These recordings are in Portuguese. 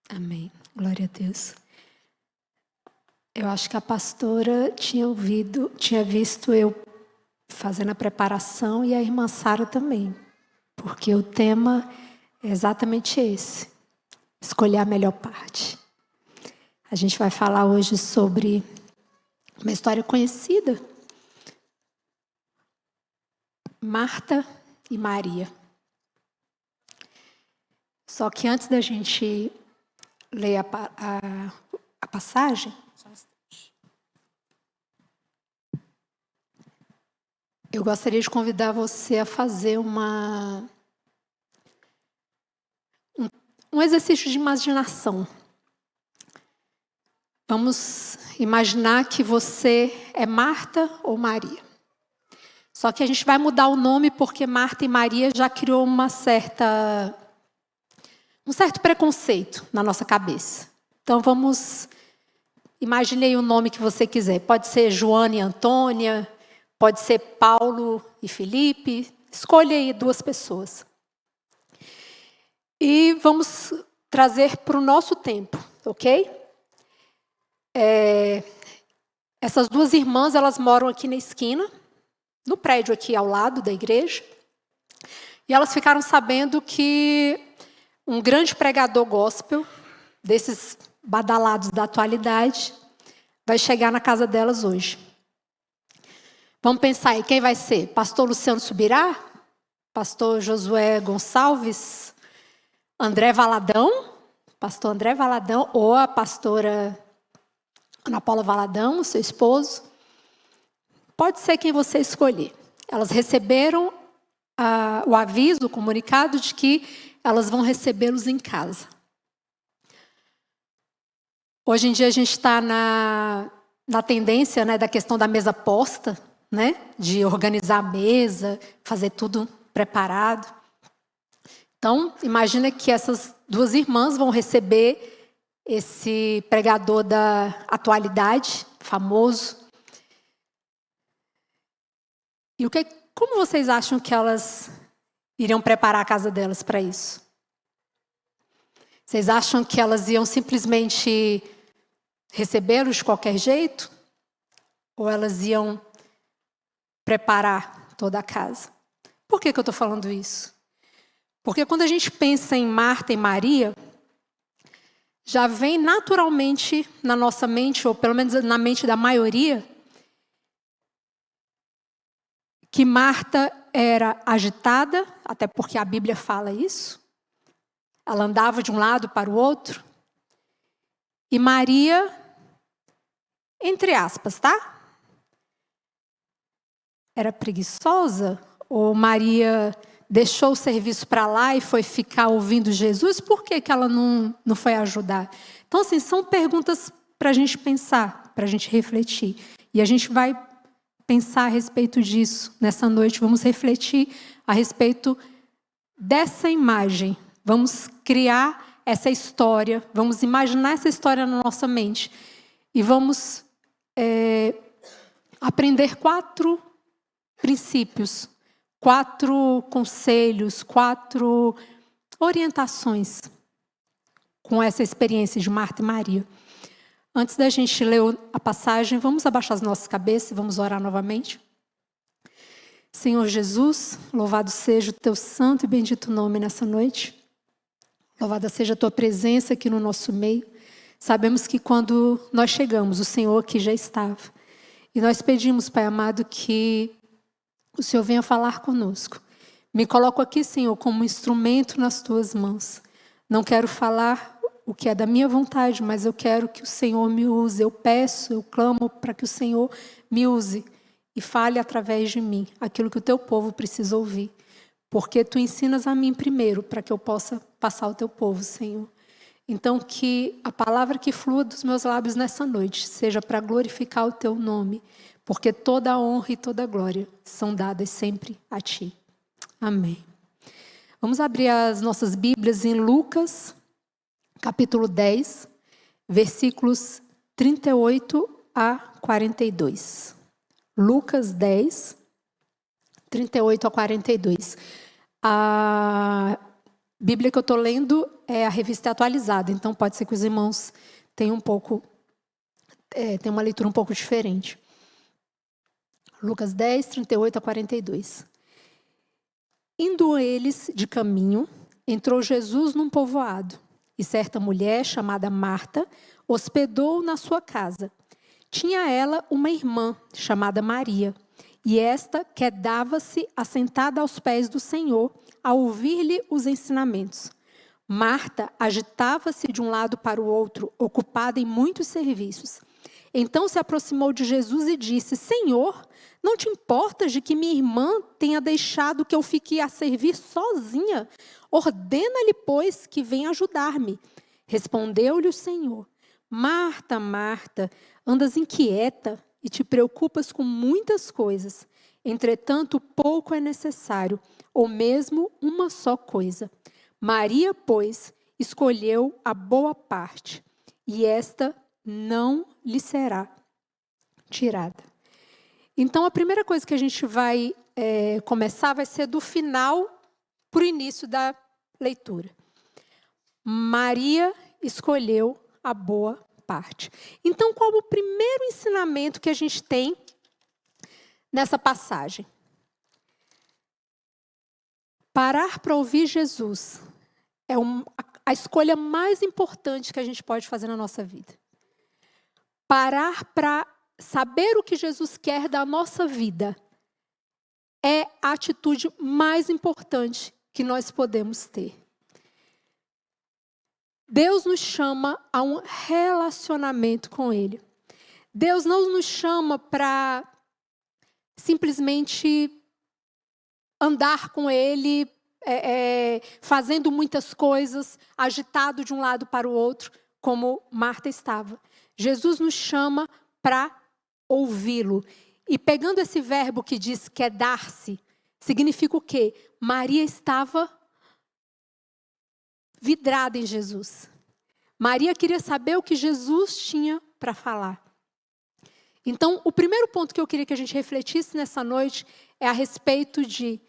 Amém. Glória a Deus. Eu acho que a pastora tinha visto eu fazendo a preparação e a irmã Sara também, porque o tema é exatamente esse: escolher a melhor parte. A gente vai falar hoje sobre uma história conhecida, Marta e Maria. Só que antes da gente ler a passagem, eu gostaria de convidar você a fazer um exercício de imaginação. Vamos imaginar que você é Marta ou Maria. Só que a gente vai mudar o nome porque Marta e Maria já criou um certo preconceito na nossa cabeça. Então imagine aí o nome que você quiser. Pode ser Joana e Antônia, pode ser Paulo e Felipe. Escolha aí 2 pessoas. E vamos trazer para o nosso tempo, ok? Essas 2 irmãs, elas moram aqui na esquina, no prédio aqui ao lado da igreja. E elas ficaram sabendo que um grande pregador gospel, desses badalados da atualidade, vai chegar na casa delas hoje. Vamos pensar aí, quem vai ser? Pastor Luciano Subirá? Pastor Josué Gonçalves? André Valadão? Pastor André Valadão? Ou a pastora Ana Paula Valadão, seu esposo? Pode ser quem você escolher. Elas receberam o aviso, o comunicado de que elas vão recebê-los em casa. Hoje em dia a gente está na tendência, né, da questão da mesa posta, né, de organizar a mesa, fazer tudo preparado. Então, imagina que essas 2 irmãs vão receber esse pregador da atualidade, famoso. E como vocês acham que elas iriam preparar a casa delas para isso? Vocês acham que elas iam simplesmente recebê-los de qualquer jeito? Ou elas iam preparar toda a casa? Por que eu estou falando isso? Porque quando a gente pensa em Marta e Maria, já vem naturalmente na nossa mente, ou pelo menos na mente da maioria, que Marta era agitada, até porque a Bíblia fala isso. Ela andava de um lado para o outro. E Maria, entre aspas, tá? Era preguiçosa? Ou Maria deixou o serviço para lá e foi ficar ouvindo Jesus? Por que ela não foi ajudar? Então, assim, são perguntas para a gente pensar, para a gente refletir. E a gente vai pensar a respeito disso nessa noite. Vamos refletir a respeito dessa imagem. Vamos criar essa história. Vamos imaginar essa história na nossa mente. E vamos aprender 4 princípios, 4 conselhos, 4 orientações com essa experiência de Marta e Maria. Antes da gente ler a passagem, vamos abaixar as nossas cabeças e vamos orar novamente. Senhor Jesus, louvado seja o teu santo e bendito nome nessa noite. Louvada seja a tua presença aqui no nosso meio. Sabemos que quando nós chegamos, o Senhor aqui já estava. E nós pedimos, Pai amado, que o Senhor venha falar conosco. Me coloco aqui, Senhor, como instrumento nas tuas mãos. Não quero falar o que é da minha vontade, mas eu quero que o Senhor me use. Eu peço, eu clamo para que o Senhor me use e fale através de mim aquilo que o teu povo precisa ouvir. Porque tu ensinas a mim primeiro para que eu possa passar ao teu povo, Senhor. Então, que a palavra que flua dos meus lábios nessa noite seja para glorificar o teu nome, porque toda a honra e toda a glória são dadas sempre a ti. Amém. Vamos abrir as nossas Bíblias em Lucas, capítulo 10, versículos 38 a 42. Lucas 10, 38 a 42. Bíblia que eu estou lendo é a Revista Atualizada, então pode ser que os irmãos tenham tenham uma leitura um pouco diferente. Lucas 10, 38 a 42. Indo eles de caminho, entrou Jesus num povoado, e certa mulher, chamada Marta, hospedou-o na sua casa. Tinha ela uma irmã, chamada Maria, e esta quedava-se assentada aos pés do Senhor, a ouvir-lhe os ensinamentos. Marta agitava-se de um lado para o outro, ocupada em muitos serviços. Então se aproximou de Jesus e disse: Senhor, não te importas de que minha irmã tenha deixado que eu fique a servir sozinha? Ordena-lhe, pois, que venha ajudar-me. Respondeu-lhe o Senhor: Marta, Marta, andas inquieta e te preocupas com muitas coisas. Entretanto, pouco é necessário, ou mesmo uma só coisa. Maria, pois, escolheu a boa parte, e esta não lhe será tirada. Então, a primeira coisa que a gente vai começar vai ser do final para o início da leitura. Maria escolheu a boa parte. Então, qual o primeiro ensinamento que a gente tem nessa passagem? Parar para ouvir Jesus é a escolha mais importante que a gente pode fazer na nossa vida. Parar para saber o que Jesus quer da nossa vida é a atitude mais importante que nós podemos ter. Deus nos chama a um relacionamento com Ele. Deus não nos chama para simplesmente andar com Ele, fazendo muitas coisas, agitado de um lado para o outro, como Marta estava. Jesus nos chama para ouvi-lo. E pegando esse verbo que diz quedar-se, significa o quê? Maria estava vidrada em Jesus. Maria queria saber o que Jesus tinha para falar. Então, o primeiro ponto que eu queria que a gente refletisse nessa noite é a respeito de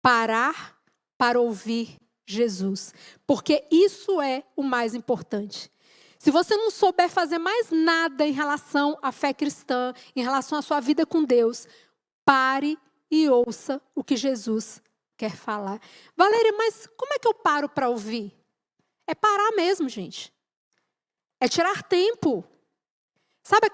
parar para ouvir Jesus. Porque isso é o mais importante. Se você não souber fazer mais nada em relação à fé cristã, em relação à sua vida com Deus, pare e ouça o que Jesus quer falar. Valéria, mas como é que eu paro para ouvir? É parar mesmo, gente. É tirar tempo. Sabe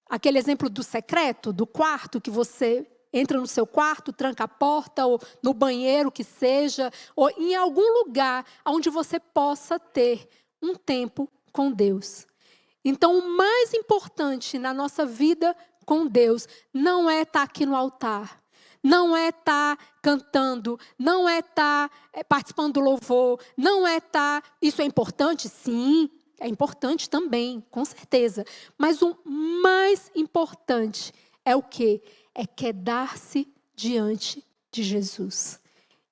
aquele exemplo do secreto, do quarto, que você entra no seu quarto, tranca a porta, ou no banheiro que seja, ou em algum lugar onde você possa ter um tempo com Deus. Então, o mais importante na nossa vida com Deus não é estar aqui no altar, não é estar cantando, não é estar participando do louvor, não é estar... Isso é importante? Sim, é importante também, com certeza. Mas o mais importante é o quê? É quedar-se diante de Jesus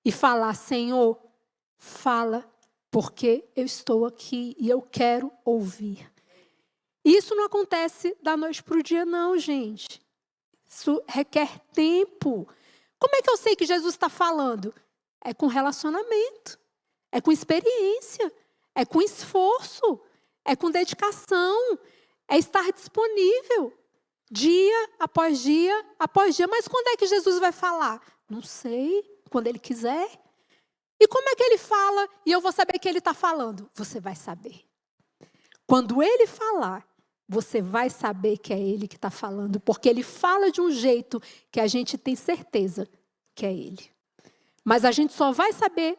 e falar: Senhor, fala, porque eu estou aqui e eu quero ouvir. Isso não acontece da noite para o dia, não, gente. Isso requer tempo. Como é que eu sei que Jesus está falando? É com relacionamento, é com experiência, é com esforço, é com dedicação, é estar disponível dia após dia após dia. Mas quando é que Jesus vai falar? Não sei, quando Ele quiser. E como é que Ele fala e eu vou saber que Ele está falando? Você vai saber. Quando Ele falar, você vai saber que é Ele que está falando, porque Ele fala de um jeito que a gente tem certeza que é Ele. Mas a gente só vai saber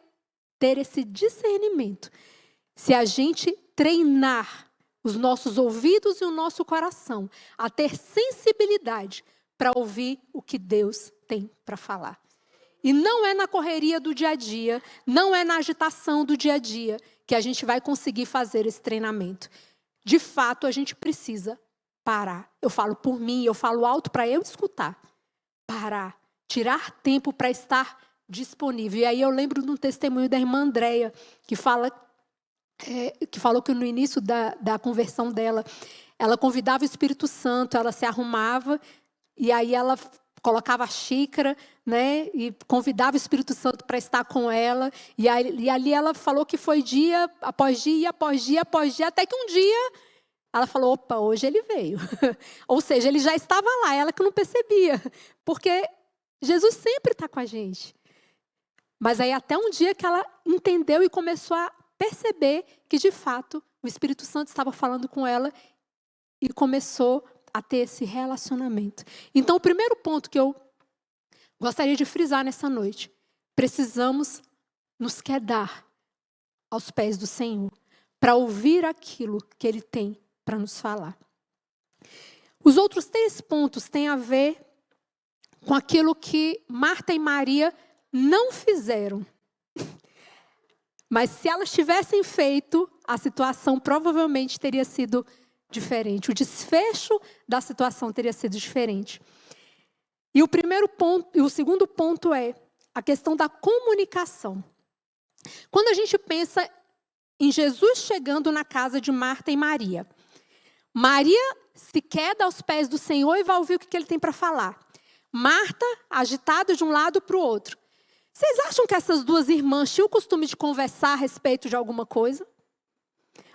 ter esse discernimento se a gente treinar os nossos ouvidos e o nosso coração a ter sensibilidade para ouvir o que Deus tem para falar. E não é na correria do dia a dia, não é na agitação do dia a dia que a gente vai conseguir fazer esse treinamento. De fato, a gente precisa parar. Eu falo por mim, eu falo alto para eu escutar. Parar, tirar tempo para estar disponível. E aí eu lembro de um testemunho da irmã Andréia, que falou que no início da conversão dela, ela convidava o Espírito Santo, ela se arrumava, e aí ela colocava a xícara, né, e convidava o Espírito Santo para estar com ela. E ali ela falou que foi dia após dia, após dia, após dia, até que um dia ela falou, opa, hoje ele veio. Ou seja, ele já estava lá, ela que não percebia. Porque Jesus sempre está com a gente. Mas aí até um dia que ela entendeu e começou a perceber que, de fato, o Espírito Santo estava falando com ela e começou a ter esse relacionamento. Então, o primeiro ponto que eu gostaria de frisar nessa noite: precisamos nos quedar aos pés do Senhor para ouvir aquilo que Ele tem para nos falar. Os outros 3 pontos têm a ver com aquilo que Marta e Maria não fizeram. Mas se elas tivessem feito, a situação provavelmente teria sido diferente. O desfecho da situação teria sido diferente. E o primeiro ponto, e o segundo ponto é a questão da comunicação. Quando a gente pensa em Jesus chegando na casa de Marta e Maria, Maria se queda aos pés do Senhor e vai ouvir o que Ele tem para falar. Marta, agitada de um lado para o outro. Vocês acham que essas 2 irmãs tinham o costume de conversar a respeito de alguma coisa?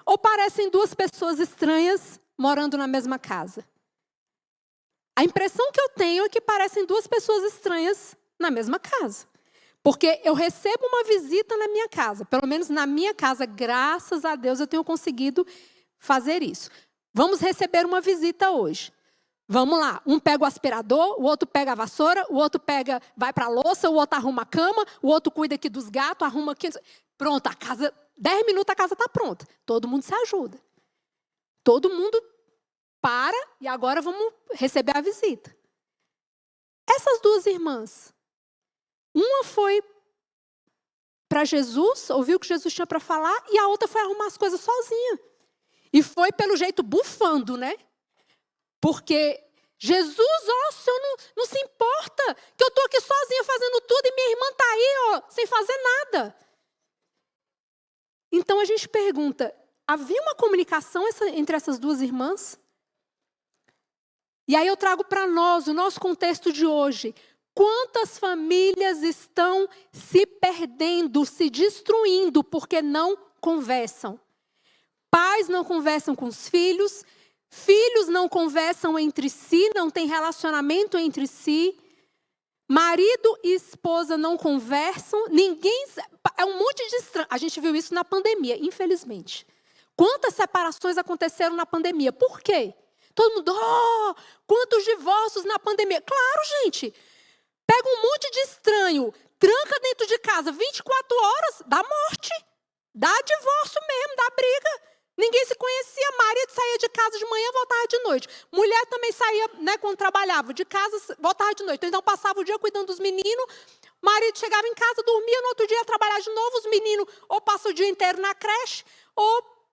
Ou parecem 2 pessoas estranhas morando na mesma casa? A impressão que eu tenho é que parecem 2 pessoas estranhas na mesma casa. Porque eu recebo uma visita na minha casa. Pelo menos na minha casa, graças a Deus, eu tenho conseguido fazer isso. Vamos receber uma visita hoje. Vamos lá, um pega o aspirador, o outro pega a vassoura, o outro vai para a louça, o outro arruma a cama, o outro cuida aqui dos gatos, arruma aqui. Pronto, a casa, 10 minutos a casa está pronta. Todo mundo se ajuda. Todo mundo para e agora vamos receber a visita. Essas 2 irmãs, uma foi para Jesus, ouviu o que Jesus tinha para falar, e a outra foi arrumar as coisas sozinha. E foi pelo jeito bufando, né? Porque Jesus, ó, o Senhor não se importa que eu estou aqui sozinha fazendo tudo e minha irmã está aí, ó, sem fazer nada. Então a gente pergunta, havia uma comunicação entre essas 2 irmãs? E aí eu trago para nós, o nosso contexto de hoje. Quantas famílias estão se perdendo, se destruindo porque não conversam? Pais não conversam com os filhos, filhos não conversam entre si, não tem relacionamento entre si. Marido e esposa não conversam, ninguém... É um monte de estranho. A gente viu isso na pandemia, infelizmente. Quantas separações aconteceram na pandemia? Por quê? Todo mundo, quantos divórcios na pandemia? Claro, gente. Pega um monte de estranho, tranca dentro de casa 24 horas, dá morte. Dá divórcio mesmo, dá briga. Ninguém se conhecia. Marido saía de casa de manhã, voltava de noite. Mulher também saía, né, quando trabalhava, de casa, voltava de noite. Então passava o dia cuidando dos meninos. Marido chegava em casa, dormia, no outro dia ia trabalhar de novo. Os meninos ou passam o dia inteiro na creche, ou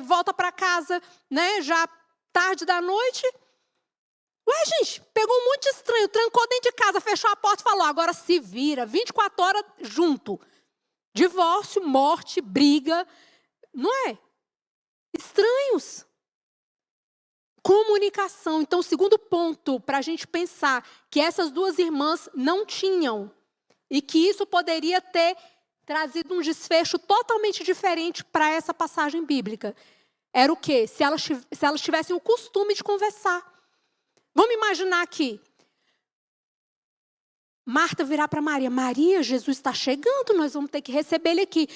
volta para casa, né, já tarde da noite. Ué, gente, pegou um monte de estranho, trancou dentro de casa, fechou a porta e falou, agora se vira, 24 horas junto. Divórcio, morte, briga, não é? Estranhos. Comunicação. Então, o segundo ponto para a gente pensar que essas 2 irmãs não tinham e que isso poderia ter trazido um desfecho totalmente diferente para essa passagem bíblica. Era o quê? Se elas tivessem o costume de conversar. Vamos imaginar aqui. Marta virar para Maria. Maria, Jesus está chegando, nós vamos ter que receber ele aqui.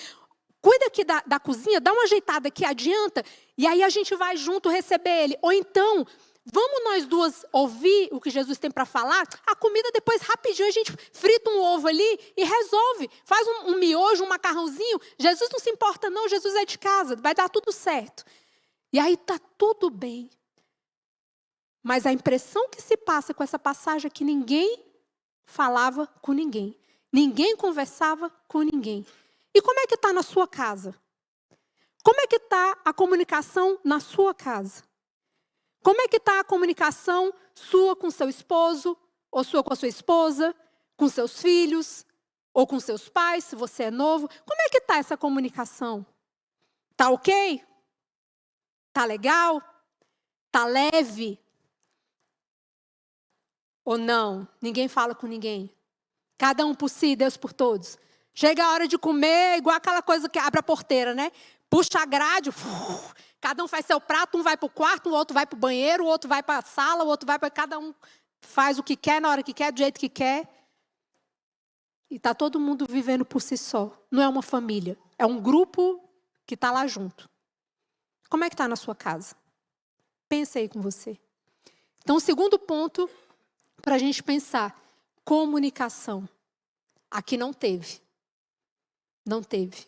Cuida aqui da cozinha, dá uma ajeitada aqui, adianta. E aí a gente vai junto receber ele. Ou então, vamos nós 2 ouvir o que Jesus tem para falar? A comida depois, rapidinho, a gente frita um ovo ali e resolve. Faz um miojo, um macarrãozinho. Jesus não se importa não, Jesus é de casa, vai dar tudo certo. E aí está tudo bem. Mas a impressão que se passa com essa passagem é que ninguém falava com ninguém. Ninguém conversava com ninguém. E como é que está na sua casa? Como é que está a comunicação na sua casa? Como é que está a comunicação sua com seu esposo, ou sua com a sua esposa, com seus filhos, ou com seus pais, se você é novo? Como é que está essa comunicação? Está ok? Está legal? Está leve? Ou não? Ninguém fala com ninguém. Cada um por si, Deus por todos. Chega a hora de comer, igual aquela coisa que abre a porteira, né? Puxa a grade, cada um faz seu prato, um vai para o quarto, o outro vai para o banheiro, o outro vai para a sala, o outro vai para... Cada um faz o que quer, na hora que quer, do jeito que quer. E está todo mundo vivendo por si só. Não é uma família, é um grupo que está lá junto. Como é que está na sua casa? Pensa aí com você. Então, o segundo ponto para a gente pensar, comunicação. Aqui não teve. Não teve.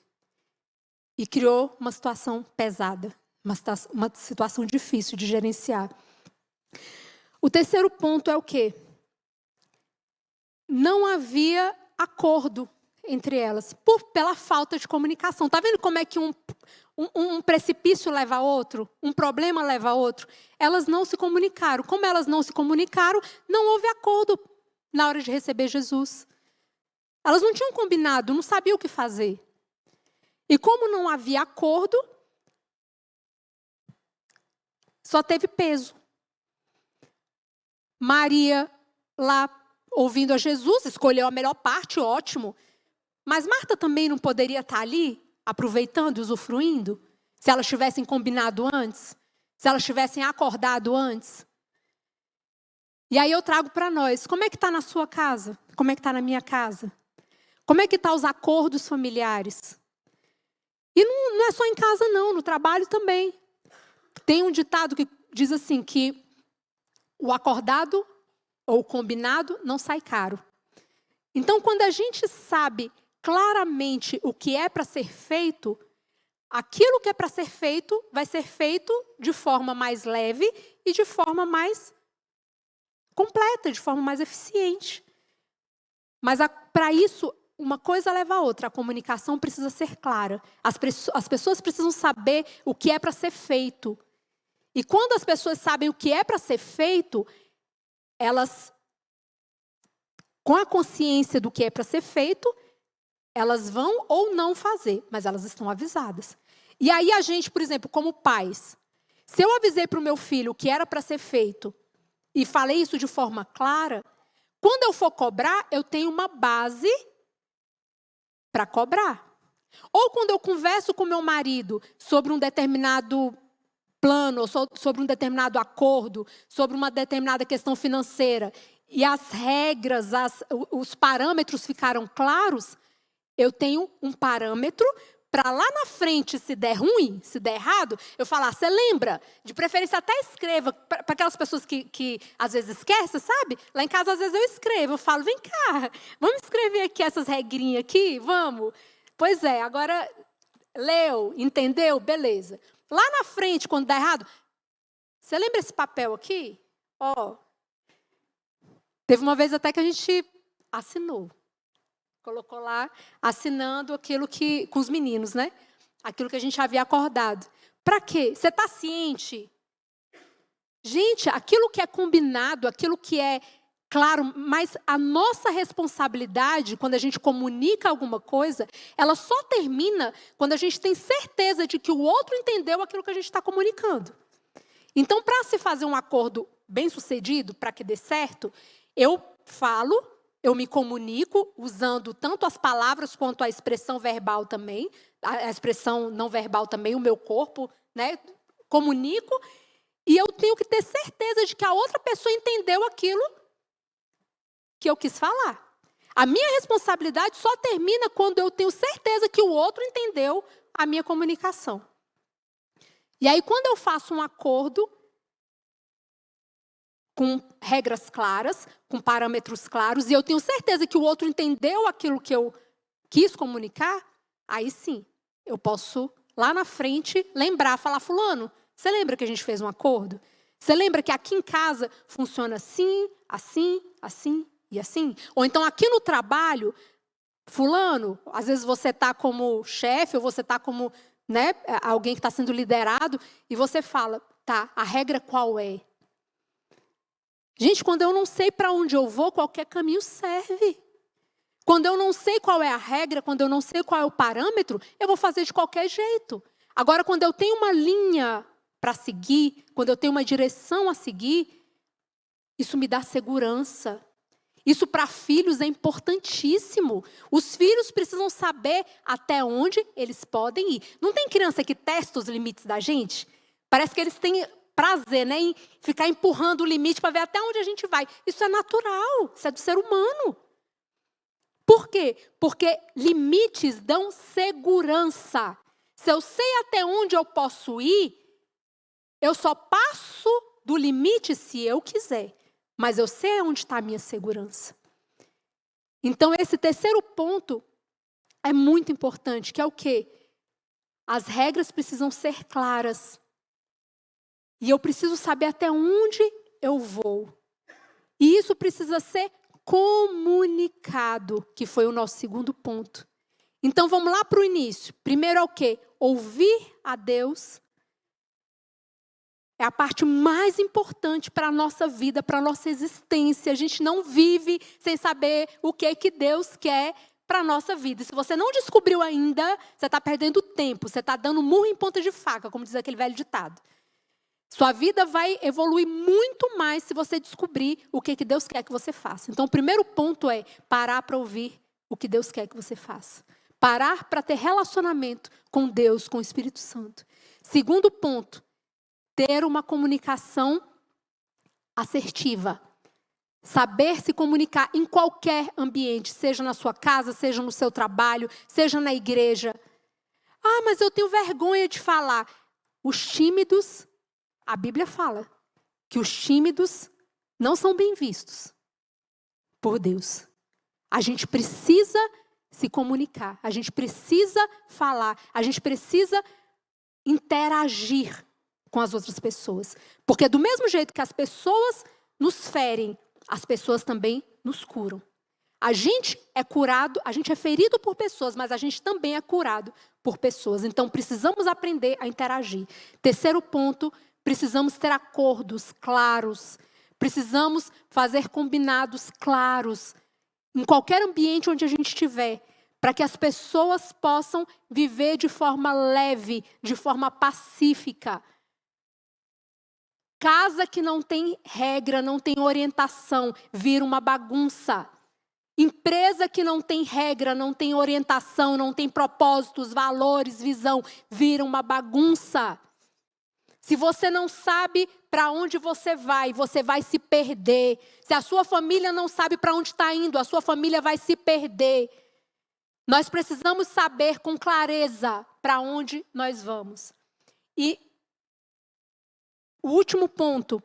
E criou uma situação pesada, uma situação difícil de gerenciar. O terceiro ponto é o quê? Não havia acordo entre elas, pela falta de comunicação. Está vendo como é que um precipício leva a outro? Um problema leva a outro? Elas não se comunicaram. Como elas não se comunicaram, não houve acordo na hora de receber Jesus. Elas não tinham combinado, não sabiam o que fazer. E como não havia acordo, só teve peso. Maria, lá ouvindo a Jesus, escolheu a melhor parte, ótimo. Mas Marta também não poderia estar ali, aproveitando e usufruindo? Se elas tivessem combinado antes? Se elas tivessem acordado antes? E aí eu trago para nós, como é que está na sua casa? Como é que está na minha casa? Como é que estão os acordos familiares? E não é só em casa não, no trabalho também. Tem um ditado que diz assim, que o acordado ou o combinado não sai caro. Então, quando a gente sabe claramente o que é para ser feito, aquilo que é para ser feito vai ser feito de forma mais leve e de forma mais completa, de forma mais eficiente. Mas para isso, uma coisa leva a outra. A comunicação precisa ser clara. As pessoas precisam saber o que é para ser feito. E quando as pessoas sabem o que é para ser feito, elas, com a consciência do que é para ser feito, elas vão ou não fazer, mas elas estão avisadas. E aí a gente, por exemplo, como pais, se eu avisei para o meu filho o que era para ser feito e falei isso de forma clara, quando eu for cobrar, eu tenho uma base para cobrar. Ou quando eu converso com meu marido sobre um determinado plano, ou sobre um determinado acordo, sobre uma determinada questão financeira, e as regras, os parâmetros ficaram claros, eu tenho um parâmetro para lá na frente, se der ruim, se der errado, eu falar, você lembra? De preferência até escreva, para aquelas pessoas que às vezes esquecem, sabe? Lá em casa às vezes eu escrevo, eu falo, vem cá, vamos escrever aqui essas regrinhas aqui, vamos? Pois é, agora leu, entendeu? Beleza. Lá na frente, quando der errado, você lembra esse papel aqui? Ó, teve uma vez até que a gente assinou. Colocou lá, assinando aquilo que, com os meninos, né? Aquilo que a gente havia acordado. Para quê? Você está ciente? Gente, aquilo que é combinado, aquilo que é claro, mas a nossa responsabilidade, quando a gente comunica alguma coisa, ela só termina quando a gente tem certeza de que o outro entendeu aquilo que a gente está comunicando. Então, para se fazer um acordo bem-sucedido, para que dê certo, eu falo, eu me comunico usando tanto as palavras quanto a expressão verbal também, a expressão não verbal também, o meu corpo, né? Comunico, e eu tenho que ter certeza de que a outra pessoa entendeu aquilo que eu quis falar. A minha responsabilidade só termina quando eu tenho certeza que o outro entendeu a minha comunicação. E aí, quando eu faço um acordo com regras claras, com parâmetros claros, e eu tenho certeza que o outro entendeu aquilo que eu quis comunicar, aí sim, eu posso, lá na frente, lembrar, falar, fulano, você lembra que a gente fez um acordo? Você lembra que aqui em casa funciona assim, assim, assim e assim? Ou então aqui no trabalho, fulano, às vezes você está como chefe, ou você está como, né, alguém que está sendo liderado, e você fala, tá, a regra qual é? Gente, quando eu não sei para onde eu vou, qualquer caminho serve. Quando eu não sei qual é a regra, quando eu não sei qual é o parâmetro, eu vou fazer de qualquer jeito. Agora, quando eu tenho uma linha para seguir, quando eu tenho uma direção a seguir, Isso me dá segurança. Isso para filhos é importantíssimo. Os filhos precisam saber até onde eles podem ir. Não tem criança que testa os limites da gente? Parece que eles têm prazer, né, em ficar empurrando o limite para ver até onde a gente vai. Isso é natural, isso é do ser humano. Por quê? Porque limites dão segurança. Se eu sei até onde eu posso ir, eu só passo do limite se eu quiser. Mas eu sei onde está a minha segurança. Então, esse terceiro ponto é muito importante, que é o quê? As regras precisam ser claras. E eu preciso saber até onde eu vou. E isso precisa ser comunicado, que foi o nosso segundo ponto. Então, vamos lá para o início. Primeiro é o quê? Ouvir a Deus. É a parte mais importante para a nossa vida, para a nossa existência. A gente não vive sem saber o que Deus quer para a nossa vida. Se você não descobriu ainda, você está perdendo tempo. Você está dando murro em ponta de faca, como diz aquele velho ditado. Sua vida vai evoluir muito mais se você descobrir o que Deus quer que você faça. Então, o primeiro ponto é parar para ouvir o que Deus quer que você faça. Parar para ter relacionamento com Deus, com o Espírito Santo. Segundo ponto, ter uma comunicação assertiva. Saber se comunicar em qualquer ambiente, seja na sua casa, seja no seu trabalho, seja na igreja. Ah, mas eu tenho vergonha de falar. Os tímidos, a Bíblia fala que os tímidos não são bem vistos por Deus. A gente precisa se comunicar, a gente precisa falar, a gente precisa interagir com as outras pessoas. Porque do mesmo jeito que as pessoas nos ferem, as pessoas também nos curam. A gente é curado, a gente é ferido por pessoas, mas a gente também é curado por pessoas. Então, precisamos aprender a interagir. Terceiro ponto, precisamos ter acordos claros. Precisamos fazer combinados claros em qualquer ambiente onde a gente estiver, para que as pessoas possam viver de forma leve, de forma pacífica. Casa que não tem regra, não tem orientação, vira uma bagunça. Empresa que não tem regra, não tem orientação, não tem propósitos, valores, visão, vira uma bagunça. Se você não sabe para onde você vai se perder. Se a sua família não sabe para onde está indo, a sua família vai se perder. Nós precisamos saber com clareza para onde nós vamos. E o último ponto,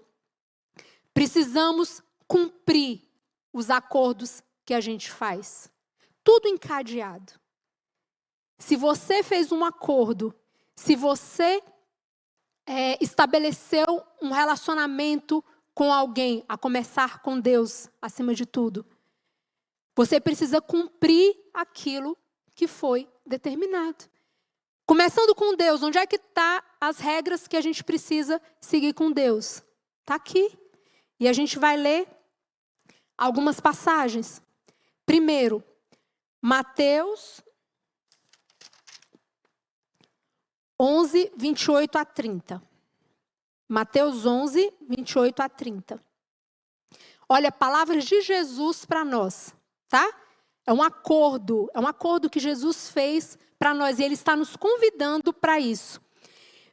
precisamos cumprir os acordos que a gente faz. Tudo encadeado. Se você fez um acordo, se você estabeleceu um relacionamento com alguém, a começar com Deus, acima de tudo, você precisa cumprir aquilo que foi determinado. Começando com Deus, onde é que estão as regras que a gente precisa seguir com Deus? Está aqui. E a gente vai ler algumas passagens. Primeiro, Mateus 11, 28 a 30. Mateus 11, 28 a 30. Olha, palavras de Jesus para nós, tá? É um acordo que Jesus fez para nós e Ele está nos convidando para isso.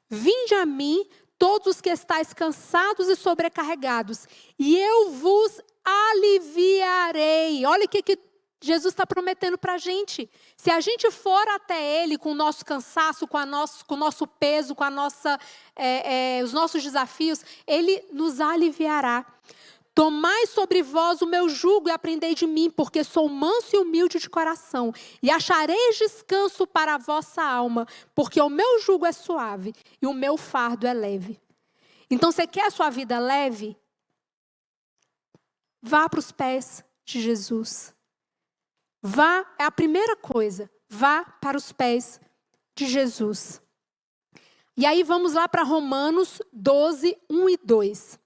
Vinde a mim, todos os que estáis cansados e sobrecarregados, e eu vos aliviarei. Olha o que Jesus está prometendo para a gente. Se a gente for até Ele com o nosso cansaço, com o nosso peso, com os nossos desafios, Ele nos aliviará. Tomai sobre vós o meu jugo e aprendei de mim, porque sou manso e humilde de coração, e achareis descanso para a vossa alma, porque o meu jugo é suave e o meu fardo é leve. Então, você quer a sua vida leve? Vá para os pés de Jesus. Vá, é a primeira coisa, vá para os pés de Jesus. E aí vamos lá para Romanos 12, 1 e 2.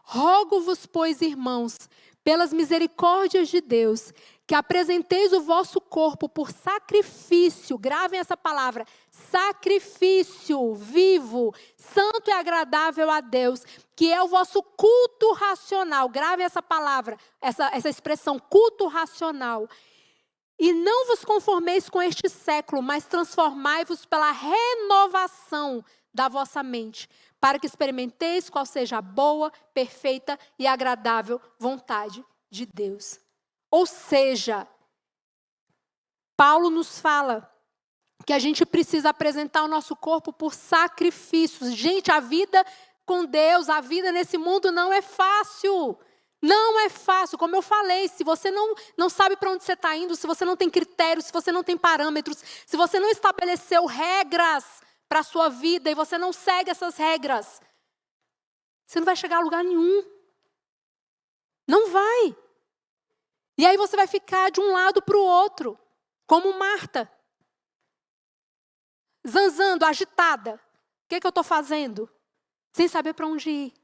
Rogo-vos, pois, irmãos, pelas misericórdias de Deus, que apresenteis o vosso corpo por sacrifício, gravem essa palavra, sacrifício vivo, vivo, santo e agradável a Deus, que é o vosso culto racional. Grave essa palavra, essa expressão, culto racional. E não vos conformeis com este século, mas transformai-vos pela renovação da vossa mente, para que experimenteis qual seja a boa, perfeita e agradável vontade de Deus. Ou seja, Paulo nos fala que a gente precisa apresentar o nosso corpo por sacrifícios. Gente, a vida com Deus, a vida nesse mundo não é fácil. Não é fácil, como eu falei, se você não sabe para onde você está indo, se você não tem critérios, se você não tem parâmetros, se você não estabeleceu regras para a sua vida e você não segue essas regras, você não vai chegar a lugar nenhum. Não vai. E aí você vai ficar de um lado para o outro, como Marta. Zanzando, agitada. O que eu estou fazendo? Sem saber para onde ir.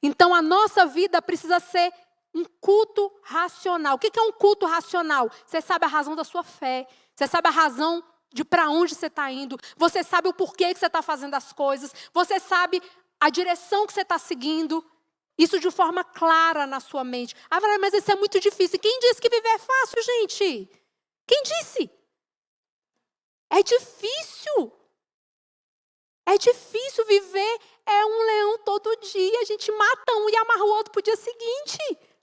Então, a nossa vida precisa ser um culto racional. O que é um culto racional? Você sabe a razão da sua fé. Você sabe a razão de para onde você está indo. Você sabe o porquê que você está fazendo as coisas. Você sabe a direção que você está seguindo. Isso de forma clara na sua mente. Ah, mas isso é muito difícil. Quem disse que viver é fácil, gente? Quem disse? É difícil. É difícil viver. É um leão todo dia. A gente mata um e amarra o outro para o dia seguinte.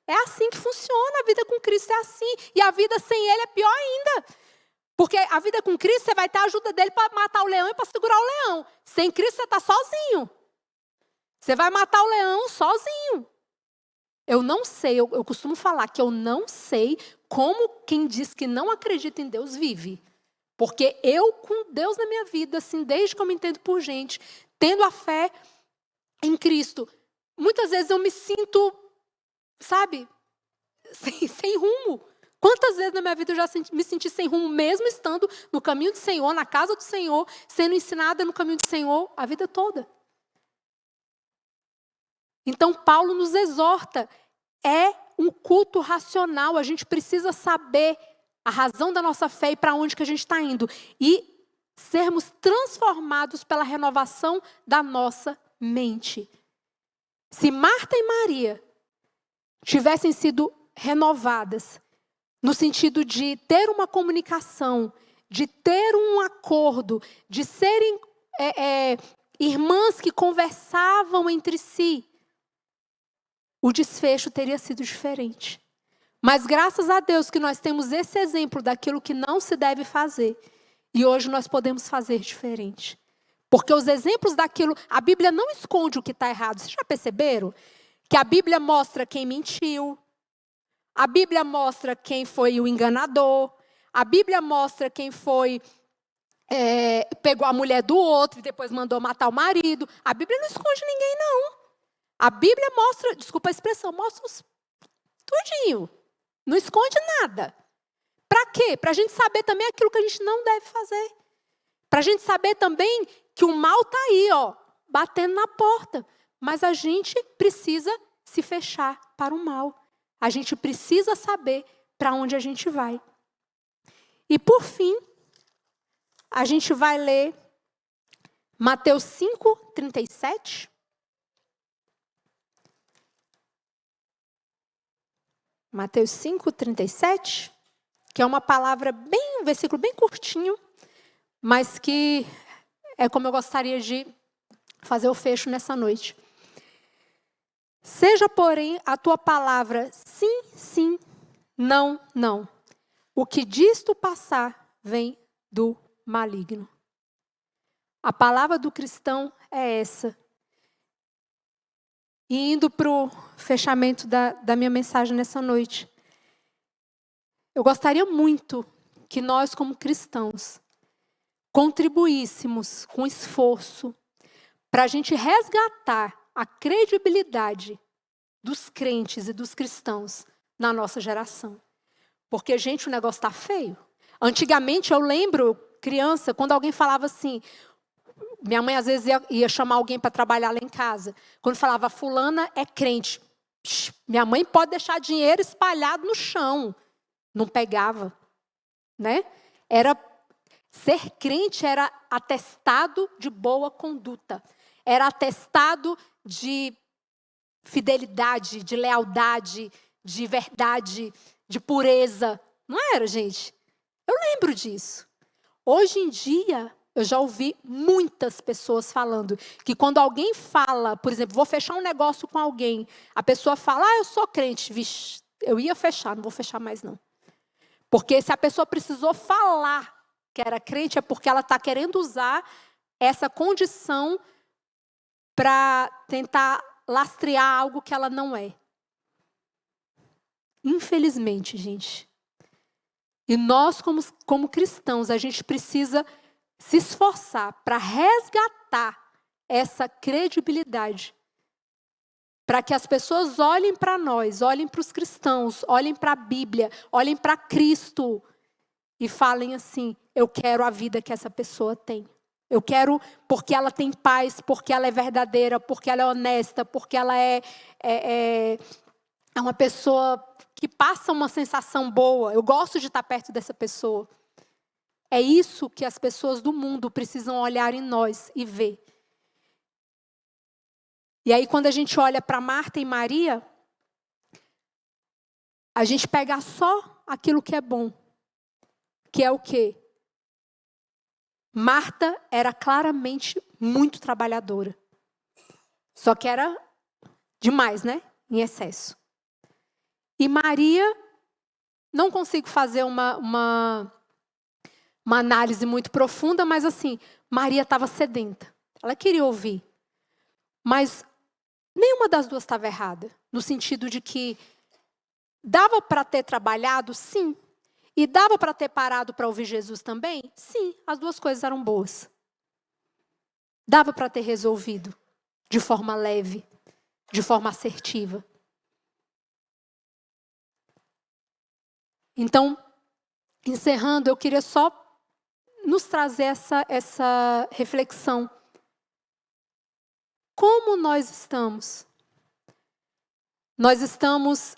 É assim que funciona. A vida com Cristo é assim. E a vida sem Ele é pior ainda. Porque a vida com Cristo, você vai ter a ajuda dele para matar o leão e para segurar o leão. Sem Cristo, você está sozinho. Você vai matar o leão sozinho. Eu não sei, eu costumo falar que eu não sei como quem diz que não acredita em Deus vive. Porque eu, com Deus na minha vida, assim, desde que eu me entendo por gente, tendo a fé em Cristo, muitas vezes eu me sinto, sabe, sem rumo. Quantas vezes na minha vida eu já me senti sem rumo, mesmo estando no caminho do Senhor, na casa do Senhor, sendo ensinada no caminho do Senhor a vida toda. Então, Paulo nos exorta, é um culto racional, a gente precisa saber a razão da nossa fé e para onde que a gente está indo. E sermos transformados pela renovação da nossa mente. Se Marta e Maria tivessem sido renovadas, no sentido de ter uma comunicação, de ter um acordo, de serem irmãs que conversavam entre si, o desfecho teria sido diferente. Mas graças a Deus que nós temos esse exemplo daquilo que não se deve fazer. E hoje nós podemos fazer diferente. Porque os exemplos daquilo, a Bíblia não esconde o que está errado. Vocês já perceberam? Que a Bíblia mostra quem mentiu. A Bíblia mostra quem foi o enganador. A Bíblia mostra quem foi, pegou a mulher do outro e depois mandou matar o marido. A Bíblia não esconde ninguém, não. A Bíblia mostra, desculpa a expressão, mostra tudinho. Não esconde nada. Para quê? Para a gente saber também aquilo que a gente não deve fazer. Para a gente saber também que o mal está aí, batendo na porta. Mas a gente precisa se fechar para o mal. A gente precisa saber para onde a gente vai. E por fim, a gente vai ler Mateus 5:37. Mateus 5:37, que é uma palavra um versículo bem curtinho, mas que é como eu gostaria de fazer o fecho nessa noite. Seja, porém, a tua palavra sim, sim, não, não. O que disto passar vem do maligno. A palavra do cristão é essa. E indo para o fechamento da minha mensagem nessa noite, eu gostaria muito que nós, como cristãos, contribuíssemos com esforço para a gente resgatar a credibilidade dos crentes e dos cristãos na nossa geração. Porque, gente, o negócio está feio. Antigamente, eu lembro, criança, quando alguém falava assim... Minha mãe, às vezes, ia chamar alguém para trabalhar lá em casa. Quando falava, fulana é crente. Minha mãe pode deixar dinheiro espalhado no chão. Não pegava. Né? Era Ser crente era atestado de boa conduta. Era atestado de fidelidade, de lealdade, de verdade, de pureza. Não era, gente? Eu lembro disso. Hoje em dia, eu já ouvi muitas pessoas falando que quando alguém fala, por exemplo, vou fechar um negócio com alguém, a pessoa fala, eu sou crente. Vixe, eu ia fechar, não vou fechar mais não. Porque se a pessoa precisou falar que era crente, é porque ela está querendo usar essa condição para tentar lastrear algo que ela não é. Infelizmente, gente. E nós, como cristãos, a gente precisa se esforçar para resgatar essa credibilidade. Para que as pessoas olhem para nós, olhem para os cristãos, olhem para a Bíblia, olhem para Cristo e falem assim, eu quero a vida que essa pessoa tem. Eu quero porque ela tem paz, porque ela é verdadeira, porque ela é honesta, porque ela é uma pessoa que passa uma sensação boa. Eu gosto de estar perto dessa pessoa. É isso que as pessoas do mundo precisam olhar em nós e ver. E aí, quando a gente olha para Marta e Maria, a gente pega só aquilo que é bom. Que é o quê? Marta era claramente muito trabalhadora. Só que era demais, né? Em excesso. E Maria, não consigo fazer uma análise muito profunda, mas assim, Maria estava sedenta. Ela queria ouvir. Mas nenhuma das duas estava errada. No sentido de que dava para ter trabalhado, sim. E dava para ter parado para ouvir Jesus também? Sim, as duas coisas eram boas. Dava para ter resolvido de forma leve, de forma assertiva. Então, encerrando, eu queria só nos trazer essa reflexão. Como nós estamos? Nós estamos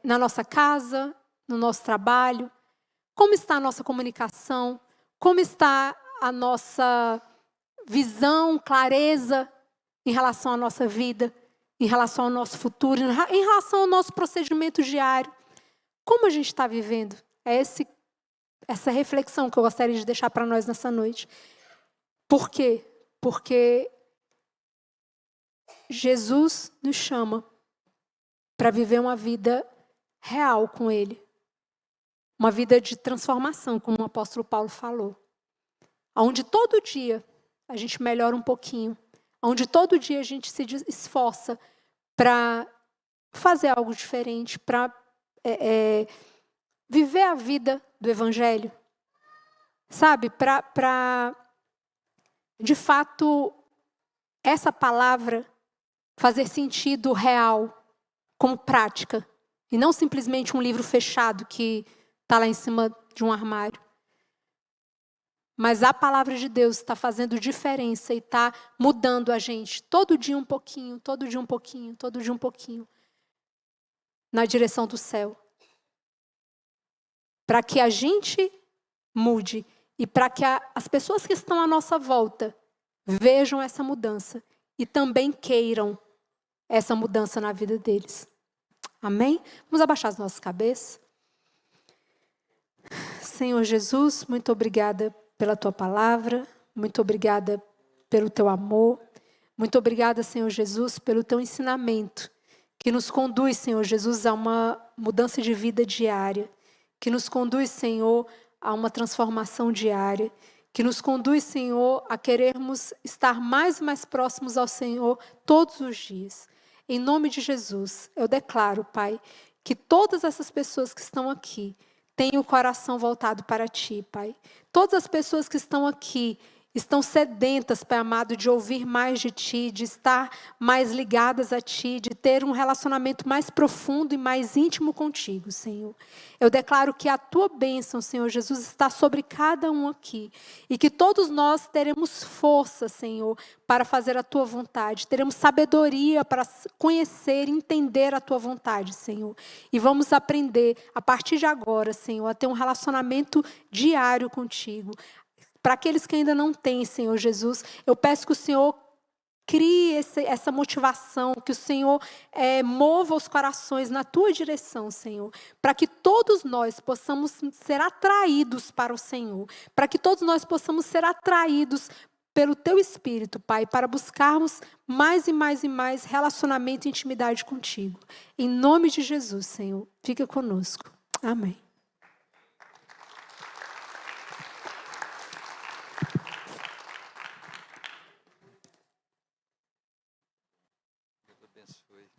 na nossa casa, no nosso trabalho? Como está a nossa comunicação? Como está a nossa visão, clareza em relação à nossa vida, em relação ao nosso futuro, em relação ao nosso procedimento diário? Como a gente está vivendo? É essa reflexão que eu gostaria de deixar para nós nessa noite. Por quê? Porque Jesus nos chama para viver uma vida real com Ele. Uma vida de transformação, como o apóstolo Paulo falou. Onde todo dia a gente melhora um pouquinho. Onde todo dia a gente se esforça para fazer algo diferente, para viver a vida do Evangelho. Sabe? Para, de fato, essa palavra fazer sentido real, como prática. E não simplesmente um livro fechado que está lá em cima de um armário. Mas a palavra de Deus está fazendo diferença e está mudando a gente. Todo dia um pouquinho, todo dia um pouquinho, todo dia um pouquinho. Na direção do céu. Para que a gente mude. E para que as pessoas que estão à nossa volta vejam essa mudança. E também queiram essa mudança na vida deles. Amém? Vamos abaixar as nossas cabeças. Senhor Jesus, muito obrigada pela Tua palavra. Muito obrigada pelo Teu amor. Muito obrigada, Senhor Jesus, pelo Teu ensinamento. Que nos conduz, Senhor Jesus, a uma mudança de vida diária. Que nos conduz, Senhor, a uma transformação diária. Que nos conduz, Senhor, a querermos estar mais e mais próximos ao Senhor todos os dias. Em nome de Jesus, eu declaro, Pai, que todas essas pessoas que estão aqui tenham o coração voltado para Ti, Pai. Todas as pessoas que estão aqui estão sedentas, Pai amado, de ouvir mais de Ti, de estar mais ligadas a Ti, de ter um relacionamento mais profundo e mais íntimo contigo, Senhor. Eu declaro que a Tua bênção, Senhor Jesus, está sobre cada um aqui. E que todos nós teremos força, Senhor, para fazer a Tua vontade. Teremos sabedoria para conhecer e entender a Tua vontade, Senhor. E vamos aprender, a partir de agora, Senhor, a ter um relacionamento diário contigo. Para aqueles que ainda não têm, Senhor Jesus, eu peço que o Senhor crie essa motivação, que o Senhor mova os corações na Tua direção, Senhor, para que todos nós possamos ser atraídos para o Senhor, para que todos nós possamos ser atraídos pelo Teu Espírito, Pai, para buscarmos mais e mais e mais relacionamento e intimidade contigo. Em nome de Jesus, Senhor, fica conosco. Amém. Deus abençoe.